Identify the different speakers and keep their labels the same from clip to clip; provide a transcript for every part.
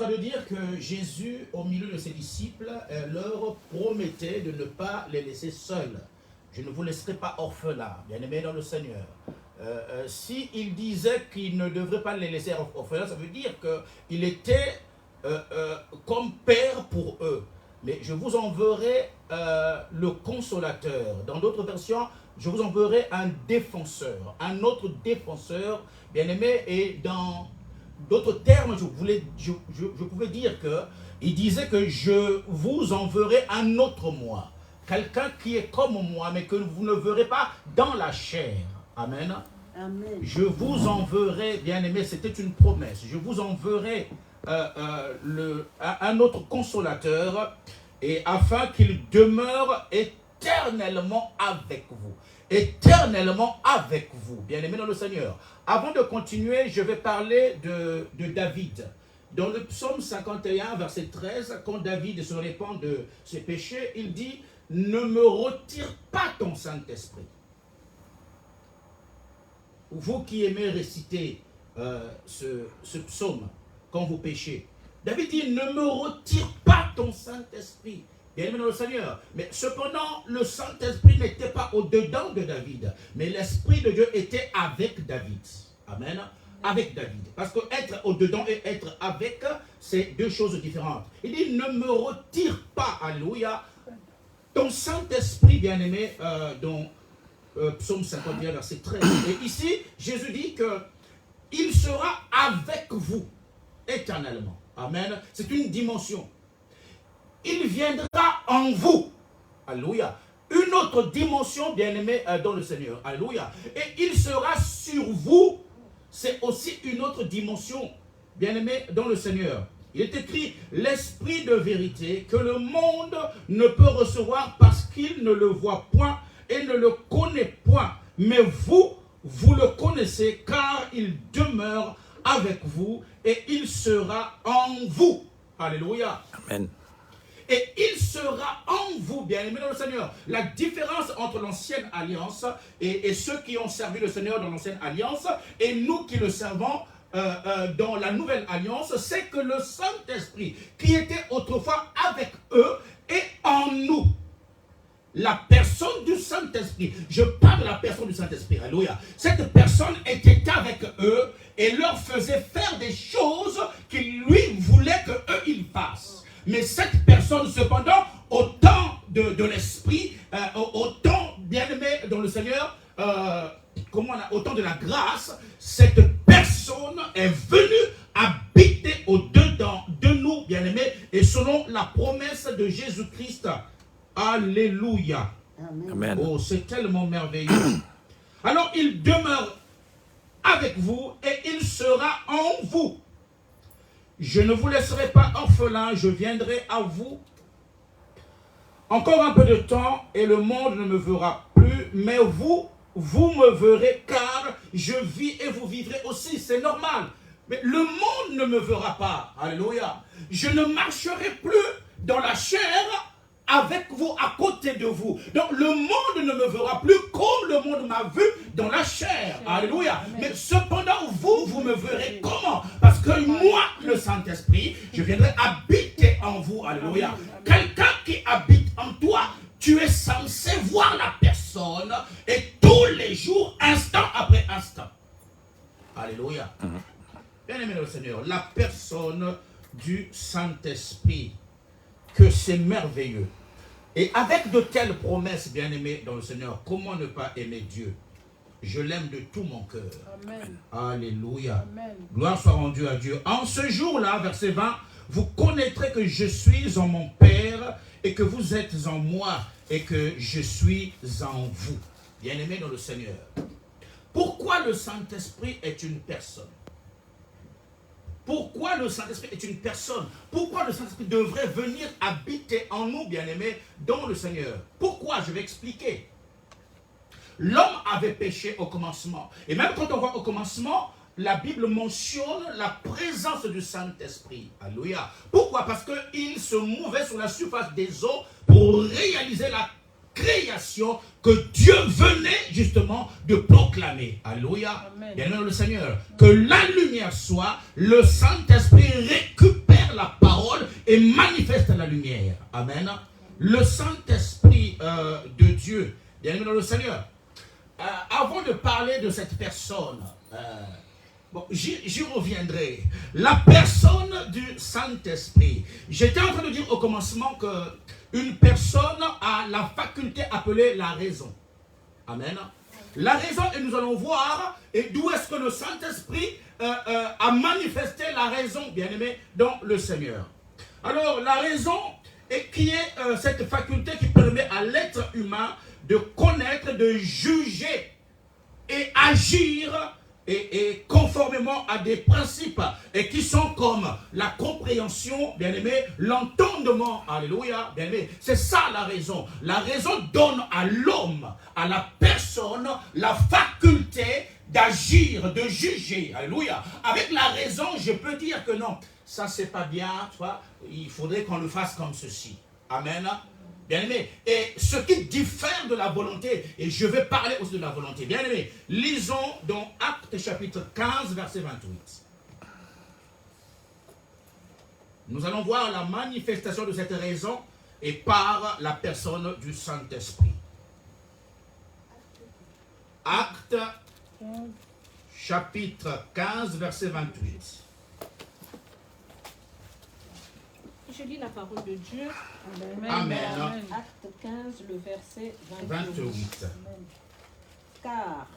Speaker 1: Ça veut dire que Jésus, au milieu de ses disciples, leur promettait de ne pas les laisser seuls. Je ne vous laisserai pas orphelins, bien-aimés dans le Seigneur. S'il disait qu'il ne devrait pas les laisser orphelins, ça veut dire qu'il était comme père pour eux. Mais je vous enverrai le consolateur. Dans d'autres versions, je vous enverrai un défenseur, un autre défenseur, bien-aimé, et dans d'autres termes, je pouvais dire qu'il disait que je vous enverrai un autre moi. Quelqu'un qui est comme moi, mais que vous ne verrez pas dans la chair. Amen.
Speaker 2: Amen.
Speaker 1: Je vous enverrai, bien-aimé, c'était une promesse. Je vous enverrai un autre consolateur, et afin qu'il demeure éternellement avec vous. Éternellement avec vous, bien-aimé dans le Seigneur. Avant de continuer, je vais parler de David. Dans le psaume 51, verset 13, quand David se répand de ses péchés, il dit « Ne me retire pas ton Saint-Esprit ». Vous qui aimez réciter ce psaume quand vous péchez, David dit « Ne me retire pas ton Saint-Esprit ». Bien-aimé dans le Seigneur. Mais cependant, le Saint-Esprit n'était pas au-dedans de David, mais l'Esprit de Dieu était avec David. Amen. Avec David. Parce que être au-dedans et être avec, c'est deux choses différentes. Il dit, ne me retire pas, alléluia, ton Saint-Esprit, bien-aimé, dans Psaume 51, verset 13. Et ici, Jésus dit qu'il sera avec vous éternellement. Amen. C'est une dimension. Il viendra en vous. Alléluia. Une autre dimension, bien-aimé, dans le Seigneur. Alléluia. Et il sera sur vous. C'est aussi une autre dimension, bien-aimé, dans le Seigneur. Il est écrit, l'esprit de vérité que le monde ne peut recevoir parce qu'il ne le voit point et ne le connaît point. Mais vous, vous le connaissez car il demeure avec vous et il sera en vous. Alléluia.
Speaker 3: Amen.
Speaker 1: Et il sera en vous, bien-aimés dans le Seigneur. La différence entre l'ancienne alliance et ceux qui ont servi le Seigneur dans l'ancienne alliance et nous qui le servons dans la nouvelle alliance, c'est que le Saint-Esprit qui était autrefois avec eux est en nous. La personne du Saint-Esprit, je parle de la personne du Saint-Esprit, alléluia. Cette personne était avec eux et leur faisait faire des choses qu'il lui voulait qu'eux ils fassent. Mais cette personne, cependant, au temps de l'esprit, au temps bien-aimé dans le Seigneur, au temps de la grâce, cette personne est venue habiter au-dedans de nous, bien-aimés, et selon la promesse de Jésus-Christ. Alléluia.
Speaker 3: Amen.
Speaker 1: Oh, c'est tellement merveilleux. Alors, il demeure avec vous et il sera en vous. Je ne vous laisserai pas orphelin, je viendrai à vous. Encore un peu de temps et le monde ne me verra plus, mais vous me verrez car je vis et vous vivrez aussi, c'est normal. Mais le monde ne me verra pas, alléluia. Je ne marcherai plus dans la chair avec vous, à côté de vous. Donc le monde ne me verra plus comme le monde m'a vu dans la chair. Alléluia. Mais cependant, vous me verrez comment? Parce que moi, le Saint-Esprit, je viendrai habiter en vous. Alléluia. Quelqu'un qui habite en toi, tu es censé voir la personne et tous les jours, instant après instant. Alléluia. Bien-aimé dans le Seigneur, la personne du Saint-Esprit, que c'est merveilleux. Et avec de telles promesses, bien-aimés dans le Seigneur, comment ne pas aimer Dieu? Je l'aime de tout mon cœur.
Speaker 2: Amen.
Speaker 1: Alléluia.
Speaker 2: Amen.
Speaker 1: Gloire soit rendue à Dieu. En ce jour-là, verset 20, vous connaîtrez que je suis en mon Père et que vous êtes en moi et que je suis en vous. Bien-aimés dans le Seigneur. Pourquoi le Saint-Esprit est une personne? Pourquoi le Saint-Esprit est une personne? Pourquoi le Saint-Esprit devrait venir habiter en nous, bien-aimés, dans le Seigneur? Pourquoi? Je vais expliquer. L'homme avait péché au commencement. Et même quand on voit au commencement, la Bible mentionne la présence du Saint-Esprit. Alléluia. Pourquoi? Parce qu'il se mouvait sur la surface des eaux pour réaliser la création que Dieu venait justement de proclamer. Alléluia. Bien le Seigneur. Que la lumière soit, le Saint-Esprit récupère et manifeste la lumière. Amen. Le Saint-Esprit de Dieu, bien-aimé dans le Seigneur. Avant de parler de cette personne, bon, j'y reviendrai. La personne du Saint-Esprit. J'étais en train de dire au commencement qu'une personne a la faculté appelée la raison. Amen. La raison, et nous allons voir et d'où est-ce que le Saint-Esprit a manifesté la raison, bien-aimé, dans le Seigneur. Alors, la raison, et qui est cette faculté qui permet à l'être humain de connaître, de juger et agir et conformément à des principes et qui sont comme la compréhension, bien-aimé, l'entendement, alléluia, bien-aimé. C'est ça la raison. La raison donne à l'homme, à la personne, la faculté d'agir, de juger, alléluia. Avec la raison, je peux dire que non, ça c'est pas bien, tu vois, il faudrait qu'on le fasse comme ceci. Amen. Bien-aimé, et ce qui diffère de la volonté, et je vais parler aussi de la volonté, bien-aimé, lisons dans Actes chapitre 15, verset 28. Nous allons voir la manifestation de cette raison et par la personne du Saint-Esprit. Actes chapitre 15, verset 28.
Speaker 2: Je lis la parole de Dieu.
Speaker 1: Amen. Amen.
Speaker 2: Acte 15, le verset 28. Amen. Car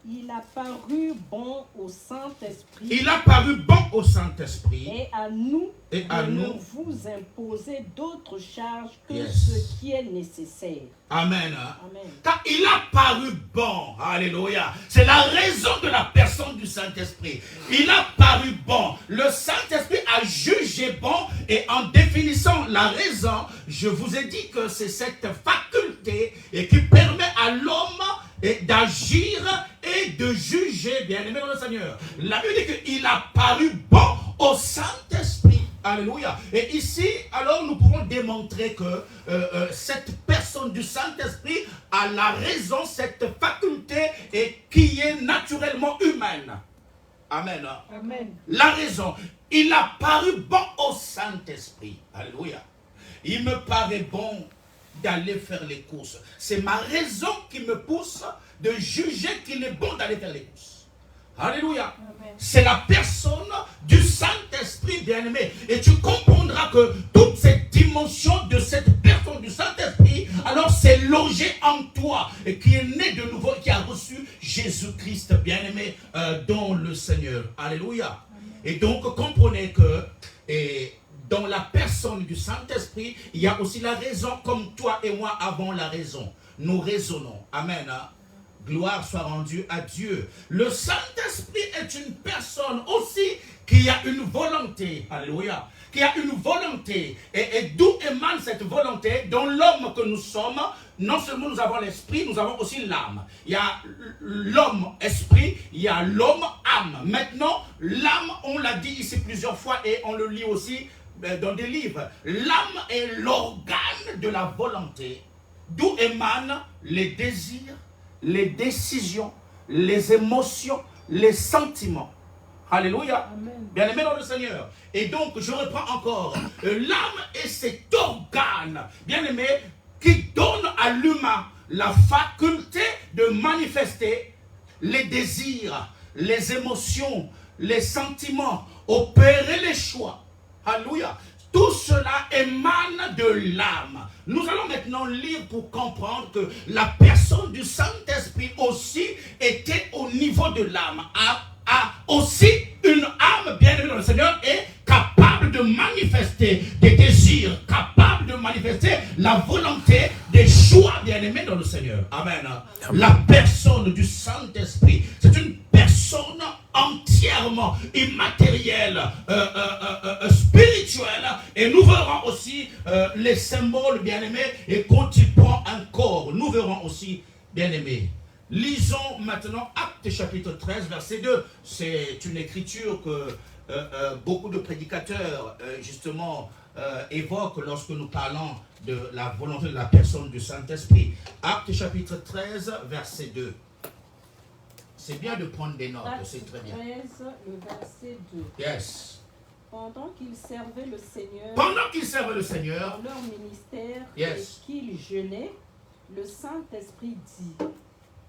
Speaker 2: il a paru bon au Saint-Esprit.
Speaker 1: Il a paru bon au Saint-Esprit.
Speaker 2: Et à nous ne vous imposer d'autres charges que ce qui est nécessaire.
Speaker 1: Amen.
Speaker 2: Amen.
Speaker 1: Car il a paru bon. Alléluia. C'est la raison de la personne du Saint-Esprit. Il a paru bon. Le Saint-Esprit a jugé bon. Et en définissant la raison, je vous ai dit que c'est cette faculté et qui permet à l'homme d'agir et de juger, bien-aimé dans le Seigneur. La Bible dit qu'il a paru bon au Saint-Esprit. Alléluia. Et ici, alors, nous pouvons démontrer que cette personne du Saint-Esprit a la raison, cette faculté et qui est naturellement humaine. Amen.
Speaker 2: Amen.
Speaker 1: La raison. Il a paru bon au Saint-Esprit. Alléluia. Il me paraît bon d'aller faire les courses. C'est ma raison qui me pousse de juger qu'il est bon d'aller faire les courses. Alléluia. C'est la personne du Saint-Esprit, bien-aimé. Et tu comprendras que toute cette dimension de cette personne du Saint-Esprit, alors c'est logé en toi et qui est né de nouveau, qui a reçu Jésus-Christ, bien-aimé, dans le Seigneur. Alléluia. Et donc, comprenez que dans la personne du Saint-Esprit, il y a aussi la raison, comme toi et moi avons la raison. Nous raisonnons. Amen. Gloire soit rendue à Dieu. Le Saint-Esprit est une personne aussi qui a une volonté. Alléluia. Qui a une volonté. Et d'où émane cette volonté? Dans l'homme que nous sommes, non seulement nous avons l'esprit, nous avons aussi l'âme. Il y a l'homme esprit, il y a l'homme âme. Maintenant, l'âme, on l'a dit ici plusieurs fois et on le lit aussi dans des livres. L'âme est l'organe de la volonté, d'où émanent les désirs, les décisions, les émotions, les sentiments. Alléluia. Bien-aimé dans le Seigneur. Et donc, je reprends encore. L'âme est cet organe, bien-aimé, qui donne à l'humain la faculté de manifester les désirs, les émotions, les sentiments, opérer les choix. Alléluia. Tout cela émane de l'âme. Nous allons maintenant lire pour comprendre que la personne du Saint-Esprit aussi était au niveau de l'âme. A aussi une âme, bien-aimée dans le Seigneur, est capable de manifester des désirs, capable de manifester la volonté, des choix, bien-aimés dans le Seigneur. Amen. La personne du Saint-Esprit, c'est une personne entièrement immatérielle, spirituelle, et nous verrons aussi les symboles, bien-aimés, et quand il prend un corps, nous verrons aussi, bien-aimés. Lisons maintenant Actes chapitre 13, verset 2. C'est une écriture que beaucoup de prédicateurs, justement, évoquent lorsque nous parlons de la volonté de la personne du Saint-Esprit. Actes chapitre 13, verset 2. C'est bien de prendre des notes, c'est très bien.
Speaker 2: 13, le verset 2.
Speaker 1: Yes.
Speaker 2: Pendant qu'ils servaient le Seigneur,
Speaker 1: pendant qu'ils servent le Seigneur,
Speaker 2: dans leur ministère,
Speaker 1: Yes.
Speaker 2: et qu'ils jeûnaient, le Saint-Esprit dit,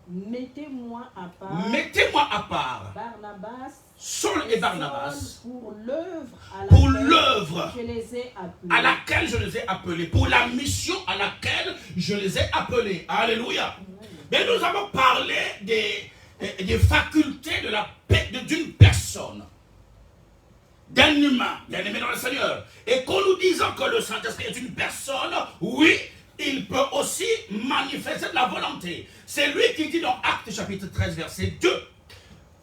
Speaker 2: mettez-moi à part
Speaker 1: Barnabas, Saul et Barnabas,
Speaker 2: pour l'œuvre
Speaker 1: à laquelle je les ai appelés, pour la mission à laquelle je les ai appelés. Alléluia. Mais nous avons parlé des facultés d'une personne, d'un humain, bien aimé dans le Seigneur. Et qu'en nous disant que le Saint-Esprit est une personne, oui, il peut aussi manifester de la volonté. C'est lui qui dit dans Actes chapitre 13, verset 2,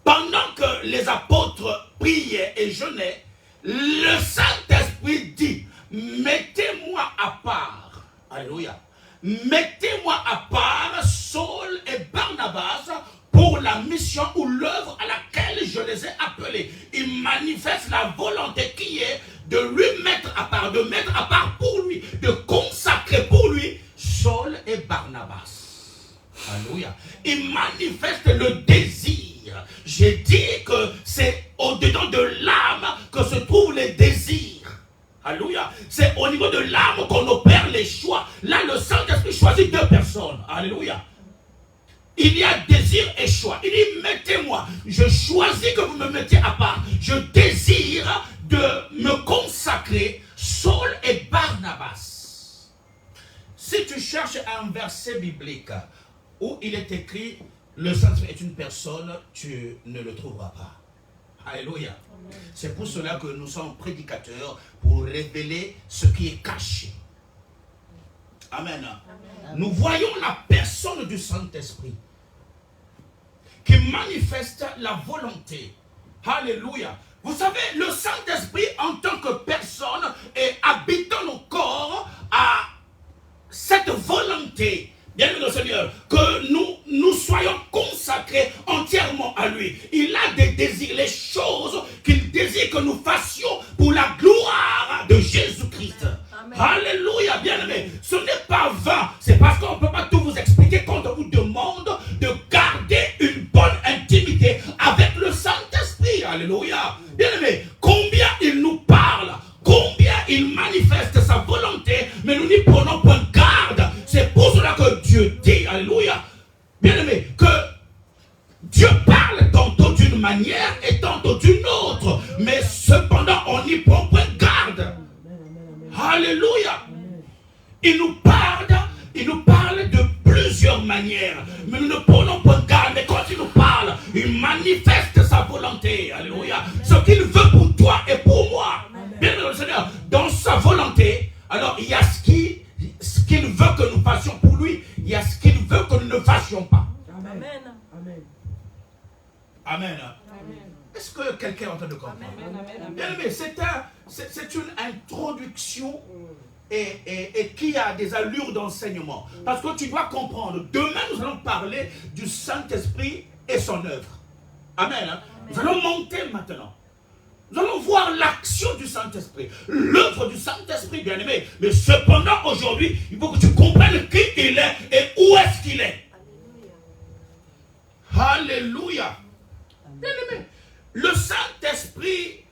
Speaker 1: pendant que les apôtres priaient et jeûnaient, le Saint-Esprit dit, mettez-moi à part, alléluia, mettez-moi à part Saul et Barnabas pour la mission ou l'œuvre à laquelle je les ai appelés. Il manifeste la volonté qui est de lui mettre à part, de mettre à part pour lui, de consacrer pour lui Saul et Barnabas. Alléluia. Il manifeste le désir. J'ai dit que c'est au-dedans de l'âme que se trouvent les désirs. Alléluia. C'est au niveau de l'âme qu'on opère les choix. Là, le Saint-Esprit choisit deux personnes. Alléluia. Il y a désir et choix. Il dit, mettez-moi. Je choisis que vous me mettiez à part. Je désire de me consacrer Saul et Barnabas. Si tu cherches un verset biblique où il est écrit, le Saint-Esprit est une personne, tu ne le trouveras pas. Alléluia. C'est pour cela que nous sommes prédicateurs, pour révéler ce qui est caché. Amen. Amen. Nous voyons la personne du Saint-Esprit qui manifeste la volonté. Alléluia. Vous savez, le Saint-Esprit en tant que personne et habitant nos corps a cette volonté, bien aimé le Seigneur, que nous soyons consacrés entièrement à lui. Il a des désirs, les choses qu'il désire que nous fassions pour la gloire de Jésus-Christ. Alléluia, bien-aimé. Ce n'est pas vain. C'est parce qu'on ne peut pas tout vous expliquer quand on vous demande de garder une bonne intimité avec le Saint-Esprit. Alléluia. Bien-aimé, combien il nous parle, combien il manifeste sa volonté, mais nous n'y prenons point garde. C'est pour cela que Dieu dit, alléluia, bien-aimé, que Dieu parle tantôt d'une manière et tantôt d'une autre, mais cependant on n'y prend point garde. Alléluia. Il nous parle de plusieurs manières, mais nous ne prenons pas garde. Mais quand il nous parle, il manifeste sa volonté. Alléluia. Ce qu'il veut pour toi et pour moi. Bien le Seigneur, dans sa volonté, alors il y a ce qu'il veut que nous fassions pour lui, il y a ce qu'il veut que nous ne fassions pas.
Speaker 2: Amen.
Speaker 1: Amen. Amen. Est-ce que quelqu'un est en train de comprendre? Bien aimé, c'est une introduction et qui a des allures d'enseignement. Parce que tu dois comprendre, demain nous allons parler du Saint-Esprit et son œuvre. Amen. Amen. Nous allons monter maintenant. Nous allons voir l'action du Saint-Esprit, l'œuvre du Saint-Esprit, bien aimé. Mais cependant, aujourd'hui, il faut que tu comprennes qui il est et où est-ce qu'il est. Alléluia. Bien aimé. Le Saint-Esprit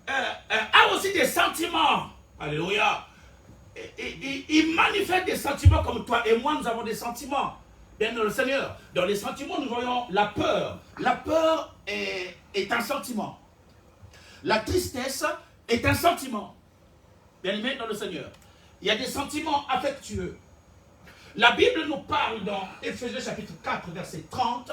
Speaker 1: a aussi des sentiments. Alléluia. Il manifeste des sentiments comme toi et moi, nous avons des sentiments. Bien dans le Seigneur. Dans les sentiments, nous voyons la peur. La peur est un sentiment. La tristesse est un sentiment. Bien aimé dans le Seigneur. Il y a des sentiments affectueux. La Bible nous parle dans Éphésiens chapitre 4, verset 30.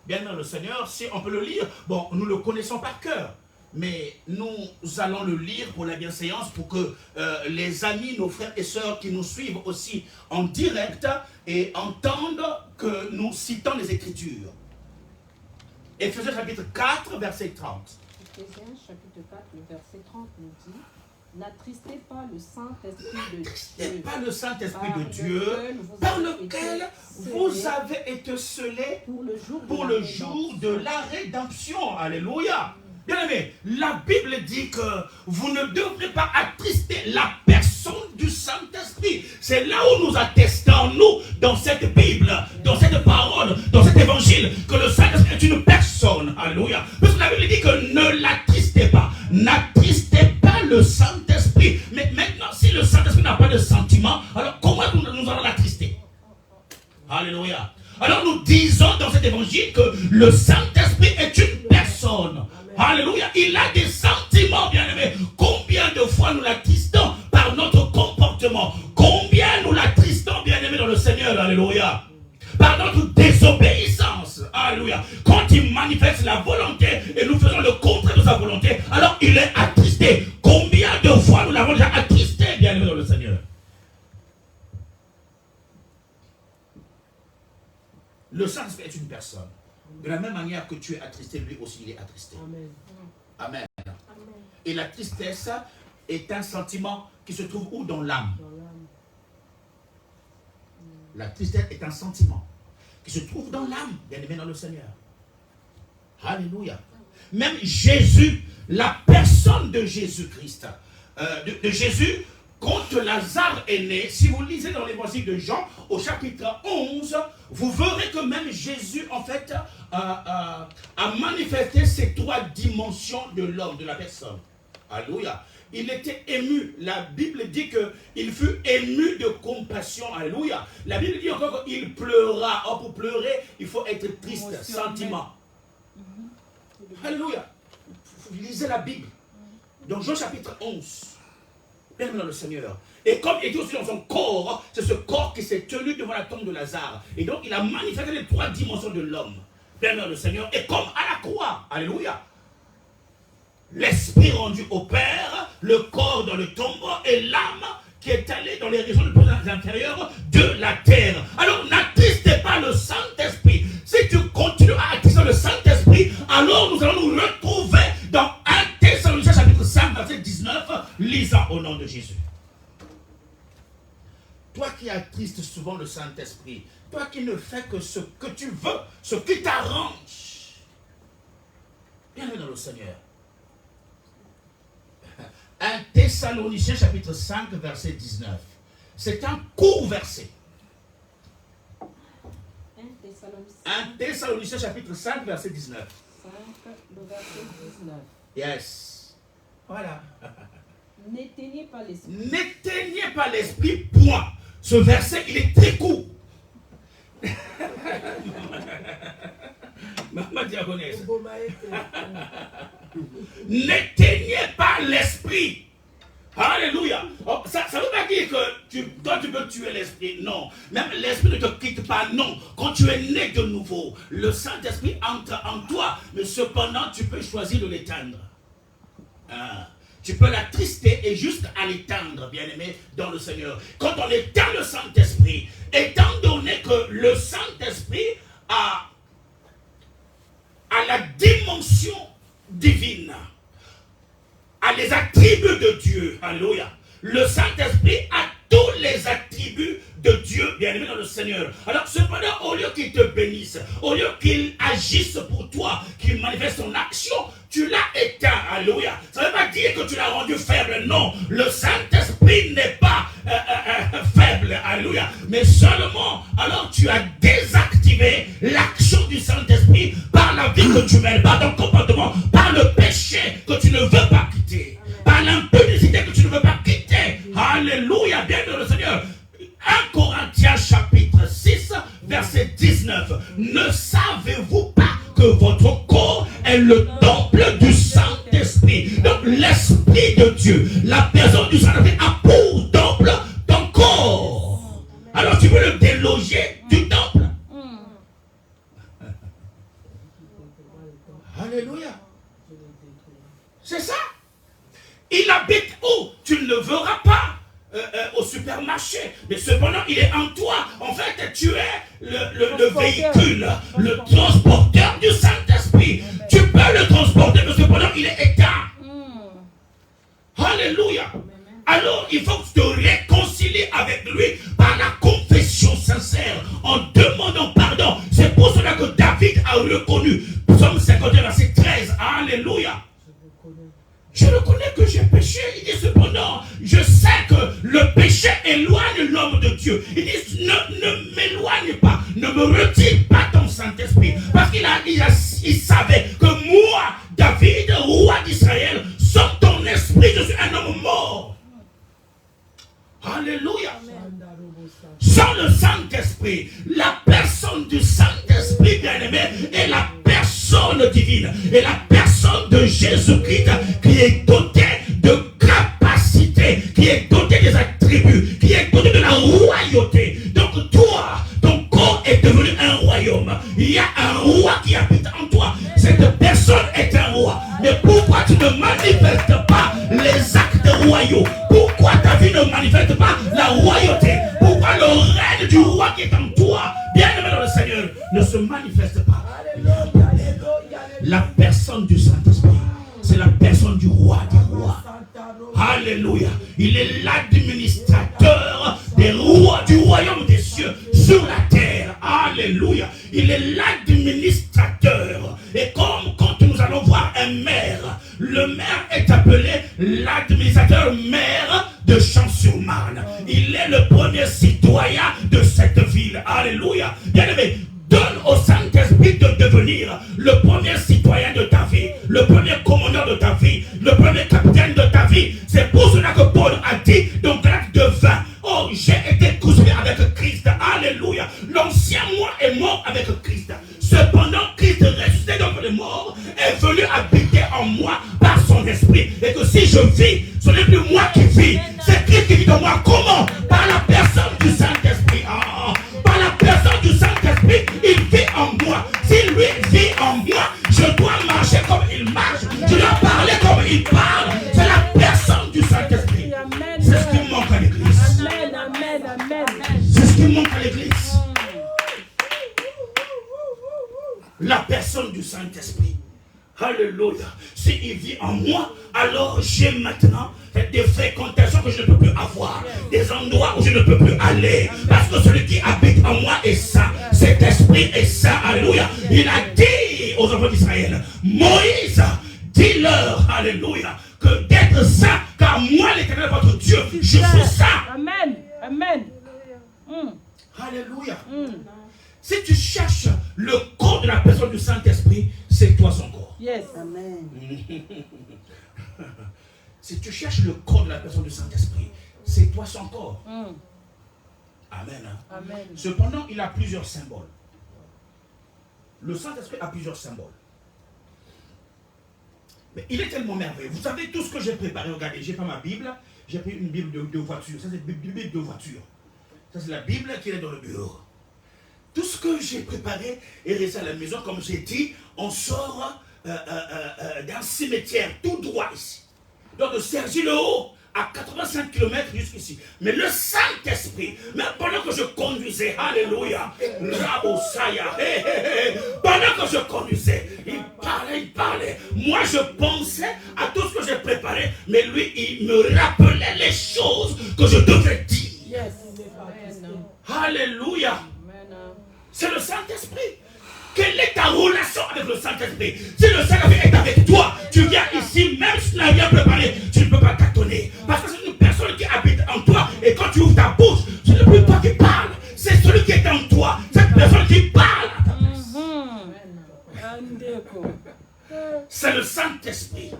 Speaker 1: Bien dans le Seigneur, si on peut le lire, bon, nous le connaissons par cœur, mais nous allons le lire pour la bienséance, pour que les amis, nos frères et sœurs qui nous suivent aussi en direct et entendent que nous citons les Écritures. Éphésiens chapitre 4, verset 30.
Speaker 2: Éphésiens chapitre 4, le verset 30 nous dit: n'attristez pas le Saint-Esprit de Dieu.
Speaker 1: Pas le Saint-Esprit de Dieu, par lequel vous avez été scellés pour le jour de la rédemption. Alléluia. Bien aimé, la Bible dit que vous ne devrez pas attrister la personne du Saint-Esprit. C'est là où nous attestons, nous, dans cette Bible, dans cette parole, dans cet évangile, que le Saint-Esprit est une personne. Alléluia. Parce que la Bible dit que ne l'attristez pas. N'attristez pas de sentiment, alors comment nous allons l'attrister? Alléluia. Alors nous disons dans cet évangile que le Saint-Esprit est une personne. Alléluia. Il a des sentiments, bien-aimés. Combien de fois nous l'attristons par notre comportement? Combien nous l'attristons, bien-aimés, dans le Seigneur? Alléluia. Par notre désobéissance. Alléluia. Quand il manifeste la volonté et nous faisons le contraire de sa volonté, alors il est attristé. Combien de fois nous l'avons déjà attristé, bien-aimés, dans le Seigneur? Le Saint-Esprit est une personne. De la même manière que tu es attristé, lui aussi il est attristé. Amen. Amen. Amen. Et la tristesse est un sentiment qui se trouve où? Dans l'âme. La tristesse est un sentiment qui se trouve dans l'âme, bien aimé dans le Seigneur. Alléluia. Même Jésus, la personne de Jésus-Christ, de Jésus, quand Lazare est né, si vous lisez dans l'évangile de Jean, au chapitre 11, vous verrez que même Jésus, en fait, a manifesté ces trois dimensions de l'homme, de la personne. Alléluia. Il était ému. La Bible dit qu'il fut ému de compassion. Alléluia. La Bible dit encore qu'il pleura. Or, pour pleurer, il faut être triste, sentiment. Alléluia. Vous lisez la Bible. Dans Jean chapitre 11. Bien dans le Seigneur. Et comme il était aussi dans son corps, c'est ce corps qui s'est tenu devant la tombe de Lazare. Et donc, il a manifesté les trois dimensions de l'homme. Bien dans le Seigneur. Et comme à la croix. Alléluia. L'esprit rendu au Père, le corps dans le tombeau et l'âme qui est allée dans les régions les plus inférieures de la terre. Alors n'attristez pas le Saint-Esprit. Si tu continues à attrister le Saint-Esprit, alors nous allons nous retrouver dans 1 Thessaloniciens chapitre 5 verset 19, lisant au nom de Jésus. Toi qui attristes souvent le Saint-Esprit, toi qui ne fais que ce que tu veux, ce qui t'arrange, bienvenue dans le Seigneur. 1 Thessaloniciens chapitre 5 verset 19. C'est un court verset. 1 Thessaloniciens chapitre 5 verset 19.
Speaker 2: 5, le verset 19.
Speaker 1: Yes. Voilà.
Speaker 2: N'éteignez pas l'esprit.
Speaker 1: N'éteignez pas l'esprit, point. Ce verset, il est très court. Ma diagonesse. N'éteignez pas l'esprit. Alléluia. Oh, ça ne veut pas dire que toi tu peux tuer l'esprit. Non. Même l'esprit ne te quitte pas. Non. Quand tu es né de nouveau, le Saint-Esprit entre en toi. Mais cependant, tu peux choisir de l'éteindre. Tu peux l'attrister et juste à l'éteindre, bien-aimé, dans le Seigneur. Quand on éteint le Saint-Esprit, étant donné que le Saint-Esprit a la dimension divine, a les attributs de Dieu. Alléluia. Le Saint-Esprit a tous les attributs de Dieu, bien-aimé dans le Seigneur. Alors cependant, au lieu qu'il te bénisse, au lieu qu'il agisse pour toi, qu'il manifeste son action, tu l'as éteint. Alléluia. Ça ne veut pas dire que tu l'as rendu faible. Non. Le Saint-Esprit n'est pas faible. Alléluia. Mais seulement, alors tu as désactivé l'action du Saint-Esprit par la vie que tu mènes, par ton comportement, par le péché que tu ne veux pas quitter, par l'impudicité que tu ne veux pas quitter. Alléluia. Bien dans le Seigneur. 1 Corinthiens chapitre 6 verset 19. Ne savez-vous pas que votre corps est le temple du Saint-Esprit? Donc l'Esprit de Dieu, la personne du Saint-Esprit a pour temple ton corps. Alors tu veux le déloger du temple. Alléluia. C'est ça. Il habite où? Tu ne le verras pas au supermarché, mais cependant il est en toi. En fait, tu es le véhicule, le transporteur du Saint-Esprit. Tu peux le transporter, mais cependant il est éteint. Alléluia. Alors il faut que tu te réconcilies avec lui par la confession sincère, en demandant pardon. C'est pour cela que David a reconnu, Psaume 51 verset 13. Alléluia. Je reconnais que j'ai péché. Il dit cependant, je sais que le péché éloigne l'homme de Dieu. Il dit, ne m'éloigne pas, ne me retire pas ton Saint-Esprit. Parce il savait que moi, David, roi d'Israël, sans ton esprit, je suis un homme mort. Alléluia. Sans le Saint-Esprit, la personne du Saint-Esprit bien-aimé est la personne divine, et la personne de Jésus-Christ qui est dotée de capacité, qui est dotée des attributs, qui est dotée de la royauté. Donc toi, ton corps est devenu un royaume. Il y a un roi qui habite en toi. Cette personne est un roi. Mais pourquoi tu ne manifestes pas les actes royaux? Pourquoi ta vie ne manifeste pas la royauté? Pourquoi le règne du roi qui est en toi, bien-aimé dans le Seigneur, ne se manifeste pas? La personne du Saint-Esprit, c'est la personne du roi des rois. Alléluia. Il est l'administrateur des rois du royaume des cieux sur la terre. Alléluia. Il est l'administrateur. Et comme quand nous allons voir un maire, le maire est appelé l'administrateur maire de Champs-sur-Marne. Il est le premier citoyen de cette ville. Alléluia. Bien-aimé, donne au Saint-Esprit de devenir le premier citoyen de ta vie, le premier commandeur de ta vie, le premier capitaine de ta vie. C'est pour cela que Paul a dit dans Galates 2:20, oh, j'ai été crucifié avec Christ. Alléluia. L'ancien moi est mort avec Christ. Cependant, Christ ressuscité d'entre les morts est venu habiter en moi par son esprit. Et que si je vis, ce n'est plus moi qui vis, c'est Christ qui vit en moi. Comment? Par la personne du Saint-Esprit. Par la personne du Saint-Esprit, il vit en moi. Si lui vit en moi, je dois marcher comme il marche. Je dois parler comme il parle. C'est la personne du Saint-Esprit. C'est ce qui manque à l'église. C'est ce qui manque à l'église. La personne du Saint-Esprit. Alléluia. S'il vit en moi, alors j'ai maintenant des fréquentations que je ne peux plus avoir, des endroits où je ne peux plus aller, parce que celui qui habite en moi est saint. Cet esprit est saint. Alléluia. Il a dit aux enfants d'Israël, Moïse, dis-leur, alléluia, que d'être saint, car moi l'Éternel votre Dieu, je suis saint.
Speaker 2: Amen. Amen.
Speaker 1: Alléluia. Si tu cherches le corps de la personne du Saint-Esprit, c'est toi son corps.
Speaker 2: Yes.
Speaker 3: Amen.
Speaker 1: Si tu cherches le corps de la personne du Saint-Esprit, c'est toi son corps. Amen.
Speaker 2: Amen.
Speaker 1: Cependant, il a plusieurs symboles. Le Saint-Esprit a plusieurs symboles. Mais il est tellement merveilleux. Vous savez tout ce que j'ai préparé. Regardez, j'ai pas ma Bible. J'ai pris une Bible de voiture. Ça, c'est une Bible de voiture. Ça, c'est la Bible qui est dans le bureau. Tout ce que j'ai préparé est resté à la maison. Comme j'ai dit, on sort d'un cimetière tout droit ici. Donc de Cergy-le-Haut à 85 km jusqu'ici. Mais le Saint-Esprit, même pendant que je conduisais, alléluia, pendant que je conduisais, il parlait. Moi je pensais à tout ce que j'ai préparé, mais lui il me rappelait les choses que je devais dire.
Speaker 2: Yes.
Speaker 1: Alléluia. C'est le Saint-Esprit. Quelle est ta relation avec le Saint-Esprit? Si le Saint-Esprit est avec toi, tu viens ici, même si tu n'as rien préparé, tu ne peux pas tâtonner. Parce que c'est une personne qui habite en toi. Et quand tu ouvres ta bouche, ce n'est plus toi qui parle. C'est celui qui est en toi. Cette personne qui parle à ta place. C'est le Saint-Esprit.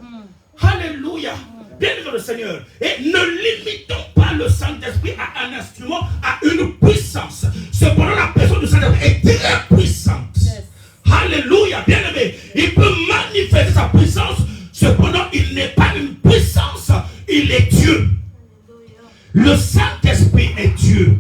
Speaker 1: Alléluia. Bienvenue dans le Seigneur. Et ne limitons pas le Saint-Esprit à un instrument, à une puissance. Cependant, la personne du Saint-Esprit est très puissante. Yes. Alléluia. Bien-aimé. Il peut manifester sa puissance. Cependant, il n'est pas une puissance. Il est Dieu. Le Saint-Esprit est Dieu.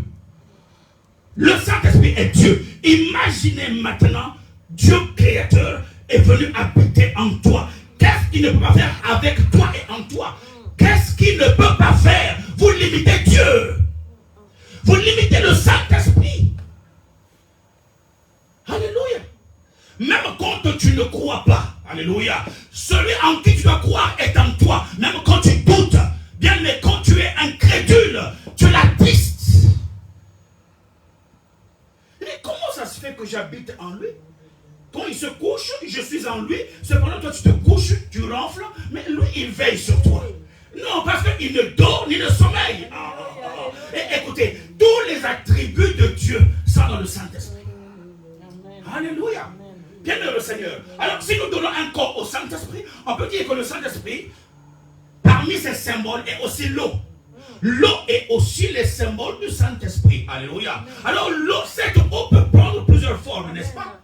Speaker 1: Le Saint-Esprit est Dieu. Imaginez maintenant, Dieu créateur est venu habiter en toi. Qu'est-ce qu'il ne peut pas faire avec toi et en toi? Qu'est-ce qu'il ne peut pas faire? Vous limitez Dieu. Vous limitez le Saint-Esprit. Alléluia. Même quand tu ne crois pas, alléluia, celui en qui tu dois croire est en toi. Même quand tu doutes, bien, mais quand tu es incrédule, tu l'attristes. Mais comment ça se fait que j'habite en lui? Quand il se couche, je suis en lui. Cependant, toi, tu te couches, tu ronfles, mais lui, il veille sur toi. Non, parce qu'il ne dort ni ne sommeille. Et écoutez, tous les attributs de Dieu sont dans le Saint-Esprit. Alléluia. Bien le Seigneur. Alors, si nous donnons un corps au Saint-Esprit, on peut dire que le Saint-Esprit, parmi ses symboles, est aussi l'eau. l'eau est aussi le symbole du Saint-Esprit. Alléluia. Alors l'eau, cette eau peut prendre plusieurs formes, n'est-ce pas?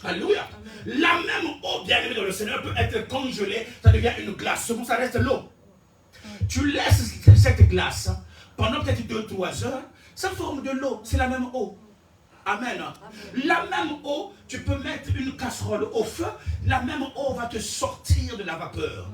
Speaker 1: Alléluia. La même eau, bien aimée dans le Seigneur, peut être congelée, ça devient une glace. Seulement, ça reste l'eau. Tu laisses cette glace pendant peut-être 2-3 heures, ça forme de l'eau. C'est la même eau. Amen. La même eau, tu peux mettre une casserole au feu, la même eau va te sortir de la vapeur.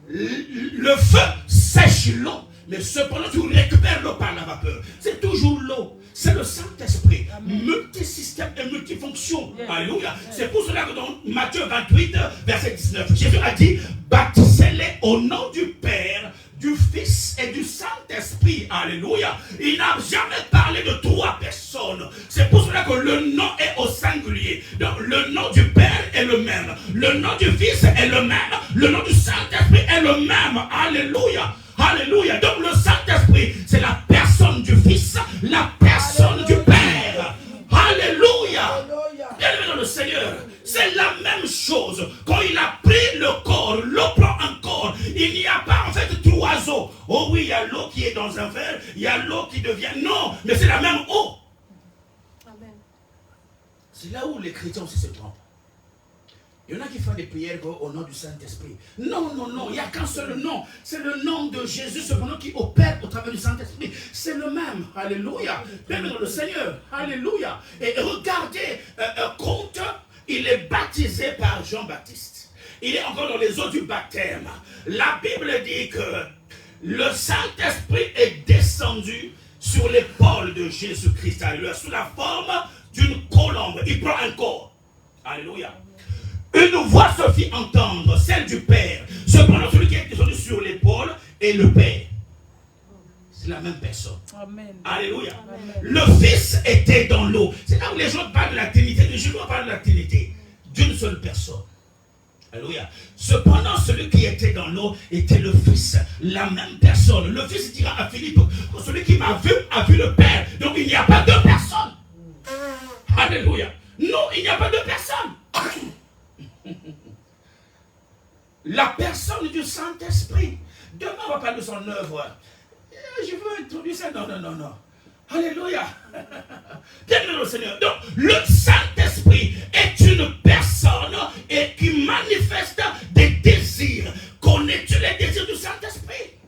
Speaker 1: Le feu sèche l'eau, mais cependant tu récupères l'eau par la vapeur. C'est toujours l'eau. C'est le Saint-Esprit, multisystème et multifonction. Alléluia. C'est pour cela que dans Matthieu 28, verset 19, Jésus a dit, baptisez-les au nom du Père, du Fils et du Saint-Esprit. Alléluia. Il n'a jamais parlé de 3 personnes. C'est pour cela que le nom est au singulier. Donc le nom du Père est le même. Le nom du Fils est le même. Le nom du Saint-Esprit est le même. Alléluia. Alléluia. Donc le Saint-Esprit, c'est la personne du Fils, la personne du Père. Alléluia. Bien-aimé dans le Seigneur, c'est la même chose. Quand il a pris le corps, l'eau prend un corps. Il n'y a pas en fait 3 eaux. Oh oui, il y a l'eau qui est dans un verre, il y a l'eau qui devient... Non, mais c'est la même eau. Amen. C'est là où les chrétiens aussi se trompent. Il y en a qui font des prières au nom du Saint-Esprit. Non, non, non, il n'y a qu'un seul nom. C'est le nom de Jésus, cependant qui opère au travers du Saint-Esprit. C'est le même. Alléluia. Même dans le Seigneur. Alléluia. Et regardez, compte, il est baptisé par Jean-Baptiste. Il est encore dans les eaux du baptême. La Bible dit que le Saint-Esprit est descendu sur l'épaule de Jésus-Christ. Alléluia. Sous la forme d'une colombe. Il prend un corps. Alléluia. Une voix se fit entendre, celle du Père. Cependant, celui qui est descendu sur l'épaule est le Père. C'est la même personne. Amen. Alléluia. Amen. Le Fils était dans l'eau. C'est là où les gens parlent de la Trinité. Les Juifs parlent de la Trinité. D'une seule personne. Alléluia. Cependant, celui qui était dans l'eau était le Fils. La même personne. Le Fils dira à Philippe, celui qui m'a vu a vu le Père. Donc il n'y a pas 2 personnes. Alléluia. Non, il n'y a pas 2 personnes. La personne du Saint-Esprit. Demain, on va parler de son œuvre. Je veux introduire ça. Non, non, non, non. Alléluia. Bienvenue au Seigneur. Donc, le Saint-Esprit est une personne et qui manifeste des désirs. Connais-tu les désirs du Saint-Esprit?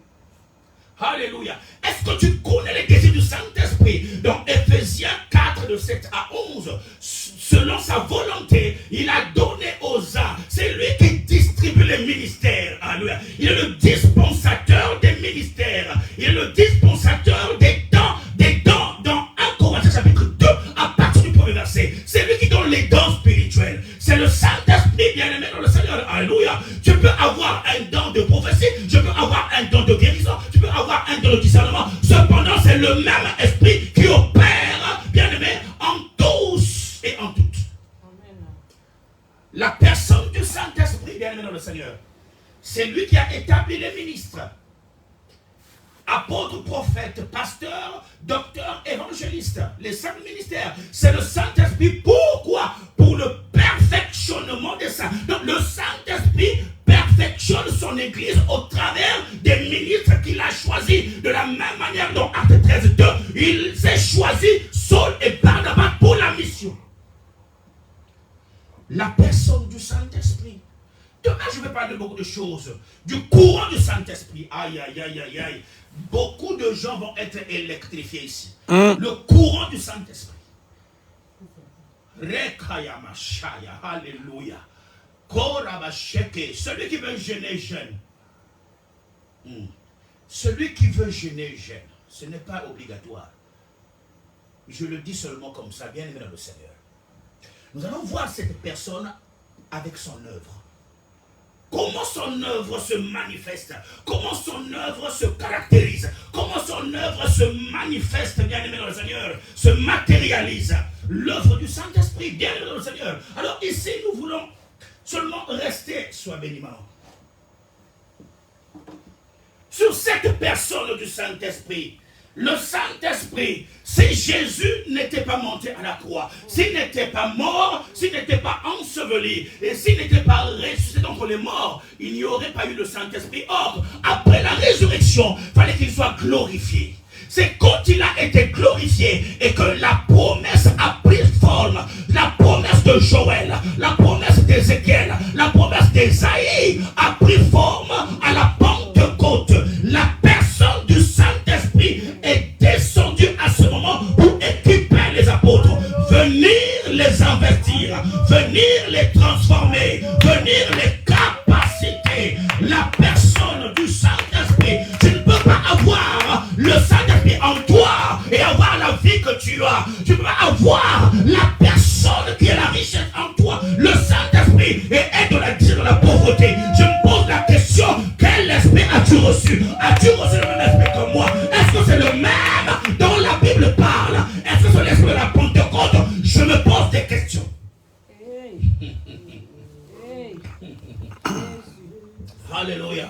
Speaker 1: Alléluia. Est-ce que tu connais les désirs du Saint-Esprit? Dans Ephésiens 4, de 7 à 11, selon sa volonté, il a donné aux uns. C'est lui qui distribue les ministères. Alléluia. Il est le dispensateur des ministères. Il est le dispensateur des dons. Des dons dans 1 Corinthiens chapitre 2, à partir du 1er verset. C'est lui qui donne les dons spirituels. C'est le Saint-Esprit bien-aimé dans le Seigneur. Alléluia. Tu peux avoir un don de prophétie. Je peux avoir un don de guérison. Tu peux avoir un don de discernement. Cependant, c'est le même esprit qui opère, bien-aimé, en tous et en toutes. Amen. La personne du Saint-Esprit, bien-aimé dans le Seigneur, c'est lui qui a établi les ministres. Apôtres, prophètes, pasteurs, docteurs, évangélistes, les 5 ministères, c'est le Saint-Esprit. Pourquoi? Pour le perfectionnement des saints. Donc le Saint-Esprit perfectionne son église au travers des ministres qu'il a choisis. De la même manière, dans Actes 13, 2, il s'est choisi Saul et Barnabas pour la mission. La personne du Saint-Esprit. Demain, je vais parler de beaucoup de choses. Du courant du Saint-Esprit. Aïe, aïe, aïe, aïe, aïe. Beaucoup de gens vont être électrifiés ici. Le courant du Saint-Esprit. Rekaya Mashaya. Alléluia. Korabasheke. Celui qui veut jeûner, jeûne. Celui qui veut jeûner, jeûne. Ce n'est pas obligatoire. Je le dis seulement comme ça, bien aimé dans le Seigneur. Nous allons voir cette personne avec son œuvre. Comment son œuvre se manifeste, comment son œuvre se caractérise, comment son œuvre se manifeste, bien aimé dans le Seigneur, se matérialise. L'œuvre du Saint-Esprit, bien aimé dans le Seigneur. Alors ici, nous voulons seulement rester, sois béni maman, sur cette personne du Saint-Esprit. Le Saint-Esprit, si Jésus n'était pas monté à la croix, s'il n'était pas mort, s'il n'était pas enseveli, et s'il n'était pas ressuscité d'entre les morts, il n'y aurait pas eu le Saint-Esprit. Or, après la résurrection, il fallait qu'il soit glorifié. C'est quand il a été glorifié et que la promesse a pris forme, la promesse de Joël, la promesse d'Ézéchiel, la promesse d'Ésaïe a pris forme à la Pentecôte. La personne du Saint-Esprit est descendue à ce moment pour équiper les apôtres, venir les investir, venir les transformer, venir les capaciter. La personne du Saint-Esprit, tu ne peux pas avoir le Saint-Esprit en toi et avoir la vie que tu as. Tu peux pas avoir la personne qui est la richesse en toi, le Saint-Esprit, et être dans la pauvreté. Je me pose la question, quel esprit as-tu reçu? As-tu reçu le même esprit que moi? Est-ce que c'est le même dont la Bible parle? Est-ce que c'est l'esprit de la Pentecôte? Je me pose des questions. Alléluia.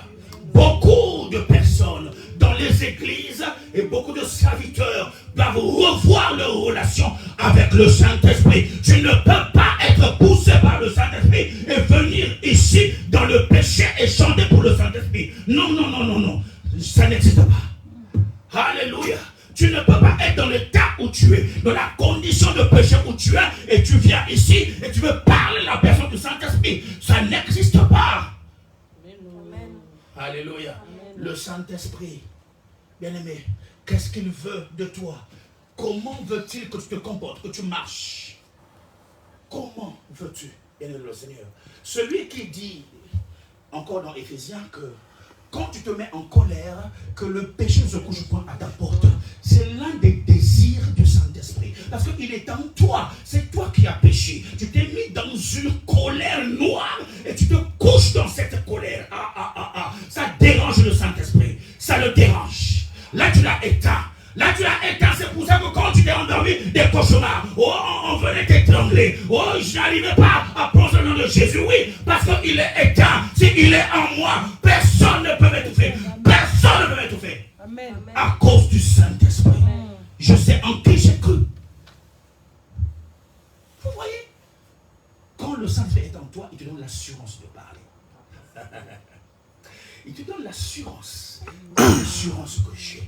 Speaker 1: Beaucoup de personnes dans les églises et beaucoup de serviteurs doivent revoir leur relation avec le Saint-Esprit. Tu ne peux pas être poussé par le Saint-Esprit et venir ici dans le péché et chanter pour le Saint-Esprit. Non, non, non, non, non. Ça n'existe pas. Alléluia. Tu ne peux pas être dans l'état où tu es, dans la condition de péché où tu es, et tu viens ici et tu veux parler à la personne du Saint-Esprit. Ça n'existe pas. Alléluia. Le Saint-Esprit, bien-aimé, qu'est-ce qu'il veut de toi? Comment veut-il que tu te comportes, que tu marches? Comment veux-tu, bien-aimé le Seigneur? Celui qui dit, encore dans Éphésiens, que quand tu te mets en colère, que le péché ne se couche point à ta porte, c'est l'un des désirs du Saint-Esprit. Parce qu'il est en toi, c'est toi qui as péché. Tu t'es mis dans une colère noire et tu te couches dans cette colère. Ça dérange le Saint-Esprit, ça le dérange. Là tu l'as éteint. Là tu l'as éteint, c'est pour ça que quand tu t'es endormi, des cauchemars, oh on venait t'étrangler, oh je n'arrivais pas à prendre le nom de Jésus, oui, parce qu'il est éteint. S'il est en moi, personne ne peut m'étouffer, personne ne peut m'étouffer. Amen. À cause du Saint-Esprit. Je sais en qui j'ai cru. Vous voyez, quand le Saint-Esprit est en toi, il te donne l'assurance de parler. Il te donne l'assurance que j'ai.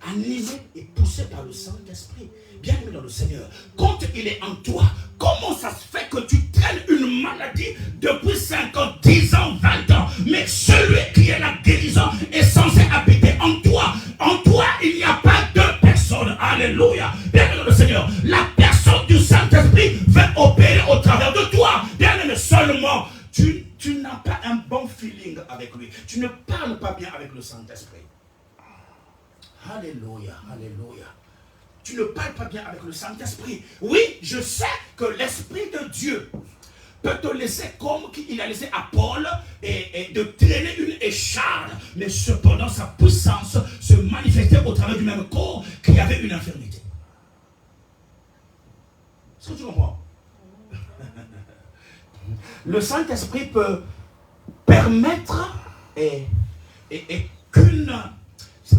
Speaker 1: Animé et poussé par le Saint-Esprit, bien aimé dans le Seigneur. Quand il est en toi, comment ça se fait que tu traînes une maladie depuis 5 ans, 10 ans, 20 ans, mais celui qui est la guérison est censé habiter en toi. En toi, il n'y a pas deux personnes. Alléluia. Bien aimé dans le Seigneur, la personne du Saint-Esprit va opérer au travers de toi. Bien aimé, seulement tu n'as pas un bon feeling avec lui. Tu ne parles pas bien avec le Saint-Esprit. Alléluia, alléluia. Tu ne parles pas bien avec le Saint-Esprit. Oui, je sais que l'Esprit de Dieu peut te laisser comme il a laissé à Paul et de traîner une écharde. Mais cependant, sa puissance se manifestait au travers du même corps qui avait une infirmité. Est-ce que tu comprends? Le Saint-Esprit peut permettre qu'une,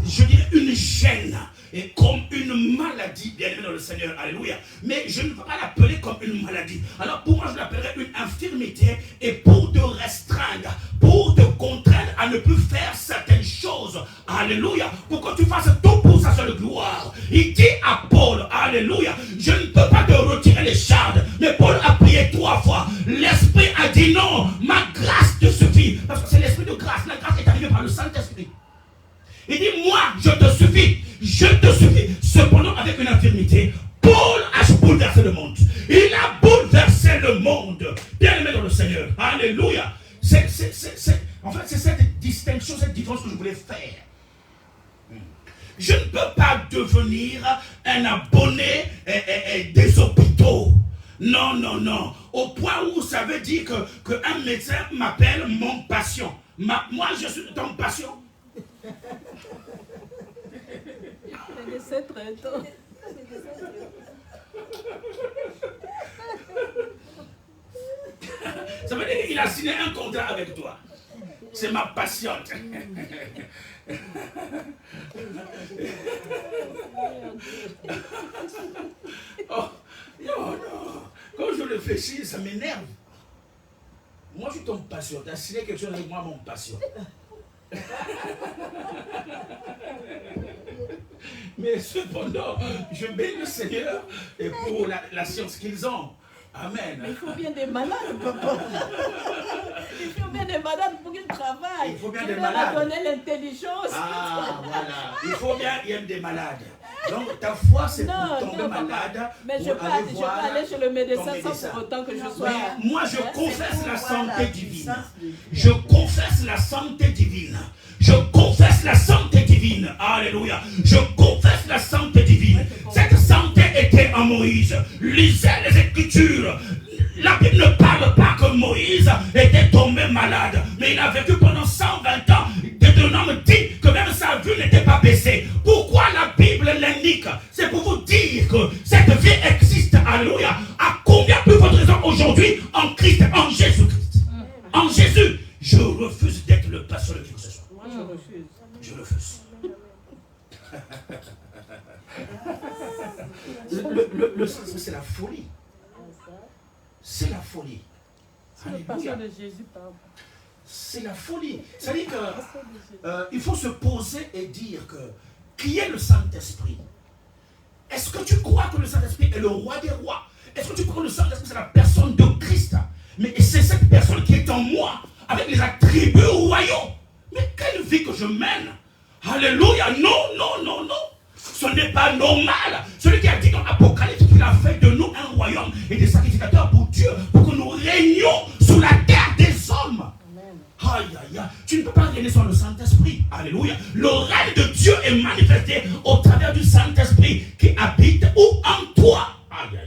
Speaker 1: je dirais, une gêne et comme une maladie, bien aimé dans le Seigneur, alléluia. Mais je ne peux pas l'appeler comme une maladie. Alors pour moi, je l'appellerais une infirmité, et pour te restreindre, pour te contraindre à ne plus faire certaines choses, alléluia, pour que tu fasses tout pour sa seule gloire. Il dit à Paul, alléluia, je ne peux pas te retirer les chardes. Mais Paul a prié 3 fois. L'Esprit a dit non, ma grâce te suffit. Parce que c'est l'Esprit de grâce. La grâce est arrivée par le Saint-Esprit. Il dit, moi, je te suffis. Je te suffis. Cependant, avec une infirmité, Paul a bouleversé le monde. Il a bouleversé le monde. Bien aimé dans le Seigneur. Alléluia. En fait, c'est cette distinction, cette différence que je voulais faire. Je ne peux pas devenir un abonné des hôpitaux. Non, non, non. Au point où ça veut dire qu'un médecin m'appelle mon patient. Moi, je suis ton patient.
Speaker 2: C'est très tôt.
Speaker 1: Ça veut dire qu'il a signé un contrat avec toi. C'est ma patiente. Oh, non. Quand je réfléchis, ça m'énerve. Moi, je tombe patient. T'as signé quelque chose avec moi, mon patient. Mais cependant, je bénis le Seigneur et pour la science qu'ils ont. Amen.
Speaker 2: Mais il faut bien des malades, papa. Il faut bien des malades pour qu'ils travaillent.
Speaker 1: Il faut bien
Speaker 2: tu
Speaker 1: des
Speaker 2: leur as
Speaker 1: malades.
Speaker 2: donné l'intelligence.
Speaker 1: Ah, voilà. Il faut bien qu'il y ait des malades. Donc, ta foi, c'est pour tomber malade.
Speaker 2: Mais je peux aller chez le médecin sans pour autant que je sois...
Speaker 1: Mais moi, je confesse la santé divine. Je confesse la santé divine. Je confesse la santé divine. Alléluia. Je confesse la santé divine. Cette santé était en Moïse. Lisez les Écritures. La Bible ne parle pas que Moïse était tombé malade. Mais il a vécu pendant 120 ans. Deutéronome dit que même sa vue n'était pas baissée. Pourquoi la Bible l'indique? C'est pour vous dire que cette vie existe. Alléluia. À combien plus votre raison aujourd'hui en Christ, en Jésus-Christ? En Jésus. Je refuse d'être le pasteur de qui que ce soit.
Speaker 2: Moi, je refuse.
Speaker 1: Je refuse. Le sens, c'est la folie. C'est la folie.
Speaker 2: C'est le pasteur de Jésus, pardon.
Speaker 1: C'est la folie. C'est-à-dire qu'il faut se poser et dire que qui est le Saint-Esprit? Est-ce que tu crois que le Saint-Esprit est le roi des rois? Est-ce que tu crois que le Saint-Esprit c'est la personne de Christ? Mais c'est cette personne qui est en moi, avec les attributs royaux. Mais quelle vie que je mène! Alléluia! Non! Ce n'est pas normal. Celui qui a dit dans l'Apocalypse qu'il a fait de nous un royaume et des sacrificateurs pour Dieu, pour que nous régnions sur la terre des hommes. Aïe. Tu ne peux pas régner sans le Saint-Esprit. Alléluia. Le règne de Dieu est manifesté au travers du Saint-Esprit qui habite où? En toi. Aïe.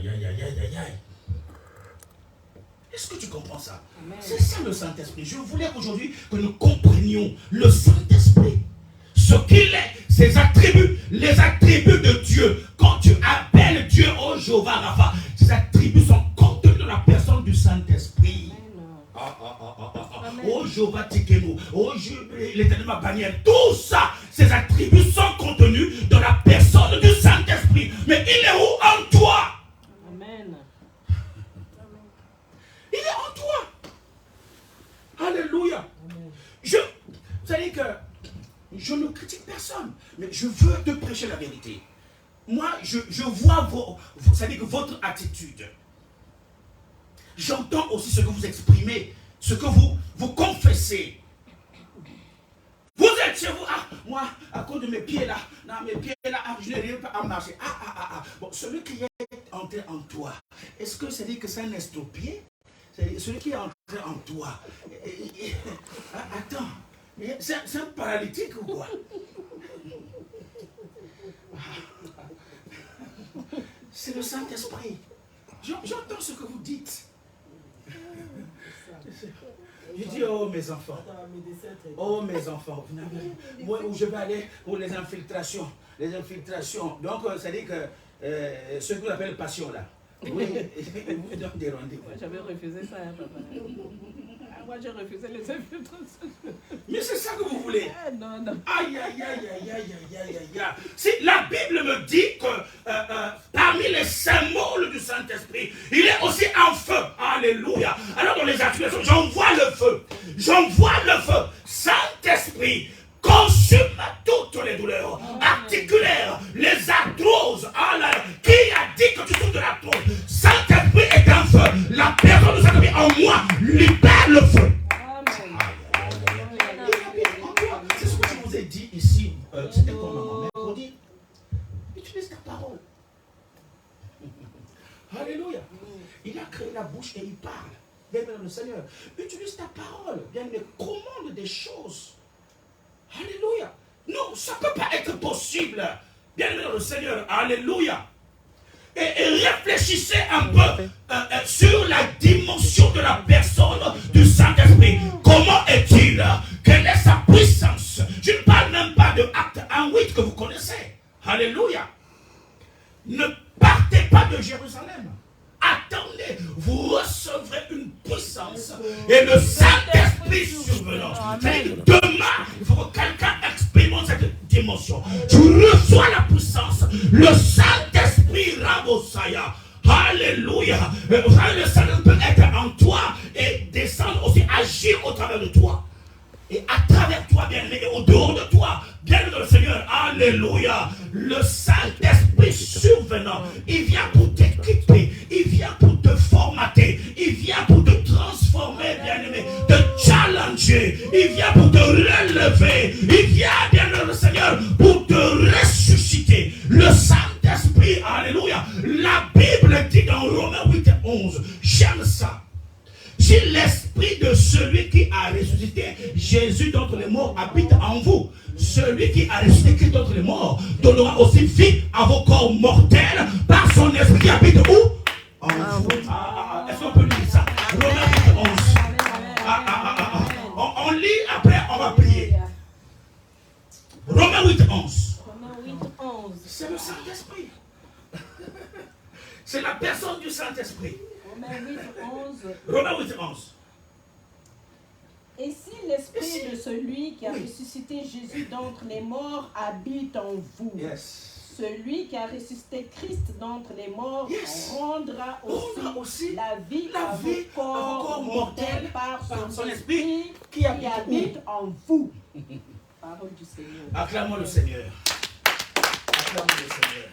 Speaker 1: Est-ce que tu comprends ça? C'est ça le Saint-Esprit. Je voulais aujourd'hui que nous comprenions le Saint-Esprit. Ce qu'il est, ses attributs, les attributs de Dieu. Quand tu appelles Dieu au Jéhovah Rapha, ces attributs sont contenus dans la personne du Saint-Esprit. Oh Jéhovah Tikenu, oh l'Éternel ma bannière, tout ça, ces attributs sont contenus dans la personne du Saint-Esprit. Mais il est où? En toi.
Speaker 2: Amen.
Speaker 1: Il est en toi. Alléluia. C'est-à-dire que je ne critique personne, mais je veux te prêcher la vérité. Moi, je vois c'est-à-dire que votre attitude. J'entends aussi ce que vous exprimez, ce que vous confessez. Vous êtes chez vous, moi, à cause de mes pieds là, je n'arrive pas à marcher. Bon, celui qui est entré en toi, est-ce que ça dit que c'est un estropié? Celui qui est entré en toi, attends, c'est un paralytique ou quoi? C'est le Saint-Esprit. J'entends ce que vous dites. Je dis, oh mes enfants, moi où je vais aller pour les infiltrations. Donc, ça dit que ce qu'on appelle passion là. Oui, vous donne des rendez-vous.
Speaker 2: J'avais refusé ça, hein, papa. Moi, j'ai refusé les infiltrations.
Speaker 1: Mais c'est ça que vous voulez.
Speaker 2: Non.
Speaker 1: Aïe. Si la Bible me dit que parmi les symboles du Saint-Esprit, il est aussi un feu. Alléluia. Alors dans les accusations, j'envoie le feu. Saint-Esprit, consume toutes les douleurs articulaires, les arthroses. Qui a dit que tu souffres de l'arthrose? Saint-Esprit est un feu. La personne de Saint-Esprit en moi libère le feu. C'est ce que je vous ai dit ici. C'était comme un mercredi. Utilise ta parole. Alléluia. Il a créé la bouche et il parle. Bien-aimé dans le Seigneur. Utilise ta parole. Bien-aimé, commande des choses. Alléluia. Non, ça ne peut pas être possible. Bien-aimé dans le Seigneur. Alléluia. Et réfléchissez un peu sur la dimension de la personne du Saint-Esprit. Comment est-il? Quelle est sa puissance? Je ne parle même pas de Acte 1:8 que vous connaissez. Alléluia. Ne partez pas de Jérusalem. Attendez attendez, vous recevrez une puissance et le Saint-Esprit survenant. Demain, il faut que quelqu'un expérimente cette dimension. Tu reçois la puissance, le Saint-Esprit Rabosaya. Alléluia. Vous savez, le Saint-Esprit peut être en toi et descendre aussi, agir au travers de toi. Et à travers toi, bien-aimé, et au dehors de toi, bien-aimé dans le Seigneur, alléluia, le Saint-Esprit survenant, il vient pour t'équiper, il vient pour te formater, il vient pour te transformer, bien-aimé, te challenger, il vient pour te relever, il vient, bien-aimé dans le Seigneur, pour te ressusciter. Le Saint-Esprit, alléluia, la Bible dit dans Romains 8 et 11, j'aime ça. Si l'esprit de celui qui a ressuscité Jésus d'entre les morts habite en vous, celui qui a ressuscité Christ d'entre les morts donnera aussi vie à vos corps mortels par son esprit qui habite où? En vous. Est-ce qu'on peut lire ça? Romains 8, 11. On lit, après on va prier. Romains 8, 11. C'est le Saint-Esprit. C'est la personne du Saint-Esprit. Romains 8, 11.
Speaker 2: Et si l'esprit de celui qui a ressuscité Jésus d'entre les morts habite en vous, celui qui a ressuscité Christ d'entre les morts rendra aussi la vie à vos corps mortels par son esprit qui habite en vous. Parole du Seigneur.
Speaker 1: Acclamons le Seigneur. Acclamons le Seigneur.